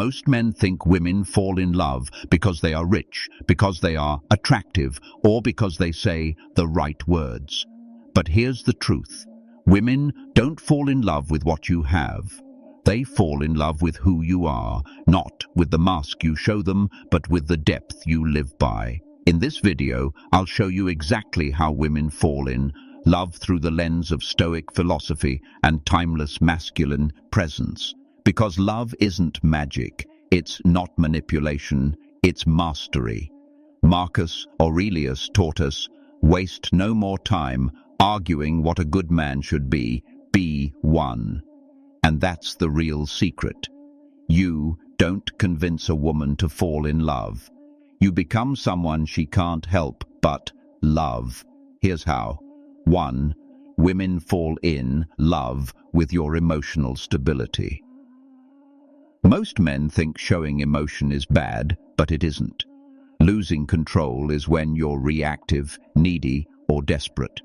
Most men think women fall in love because they are rich, because they are attractive, or because they say the right words. But here's the truth. Women don't fall in love with what you have. They fall in love with who you are, not with the mask you show them, but with the depth you live by. In this video, I'll show you exactly how women fall in love through the lens of Stoic philosophy and timeless masculine presence. Because love isn't magic, it's not manipulation, it's mastery. Marcus Aurelius taught us, waste no more time arguing what a good man should be one. And that's the real secret. You don't convince a woman to fall in love. You become someone she can't help but love. Here's how. 1. Women fall in love with your emotional stability. Most men think showing emotion is bad, but it isn't. Losing control is when you're reactive, needy, or desperate.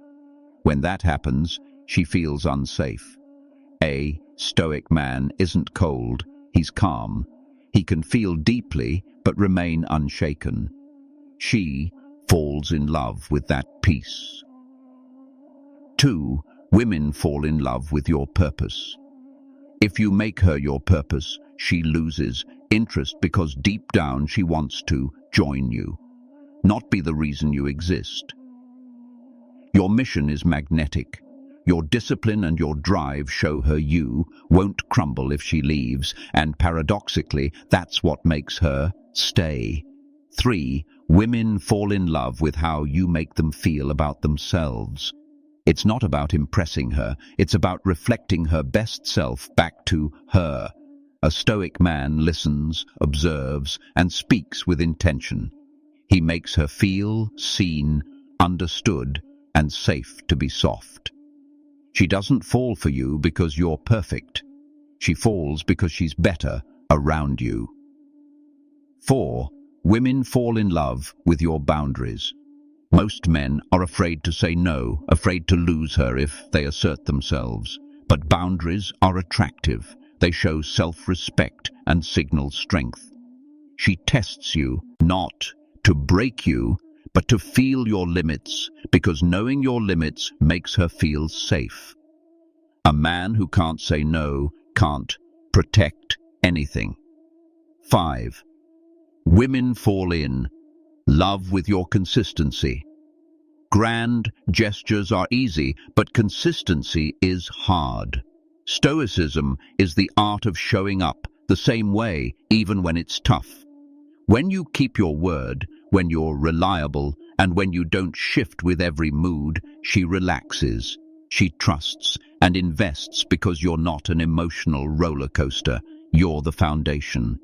When that happens, she feels unsafe. A Stoic man isn't cold, he's calm. He can feel deeply, but remain unshaken. She falls in love with that peace. 2. Women fall in love with your purpose. If you make her your purpose, she loses interest because deep down she wants to join you, not be the reason you exist. Your mission is magnetic. Your discipline and your drive show her you won't crumble if she leaves, and paradoxically, that's what makes her stay. 3. Women fall in love with how you make them feel about themselves. It's not about impressing her, it's about reflecting her best self back to her. A Stoic man listens, observes, and speaks with intention. He makes her feel seen, understood, and safe to be soft. She doesn't fall for you because you're perfect. She falls because she's better around you. 4. Women fall in love with your boundaries. Most men are afraid to say no, afraid to lose her if they assert themselves. But boundaries are attractive. They show self-respect and signal strength. She tests you, not to break you, but to feel your limits, because knowing your limits makes her feel safe. A man who can't say no can't protect anything. 5. Women fall in love with your consistency. Grand gestures are easy, but consistency is hard. Stoicism is the art of showing up the same way, even when it's tough. When you keep your word, when you're reliable, and when you don't shift with every mood, she relaxes. She trusts and invests because you're not an emotional roller coaster. You're the foundation.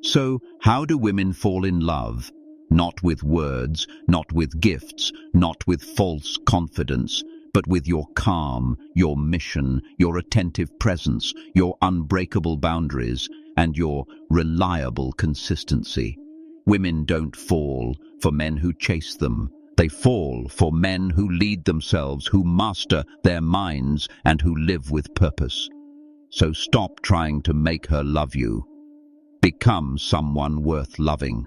So, how do women fall in love? Not with words, not with gifts, not with false confidence, but with your calm, your mission, your attentive presence, your unbreakable boundaries, and your reliable consistency. Women don't fall for men who chase them. They fall for men who lead themselves, who master their minds, and who live with purpose. So stop trying to make her love you. Become someone worth loving.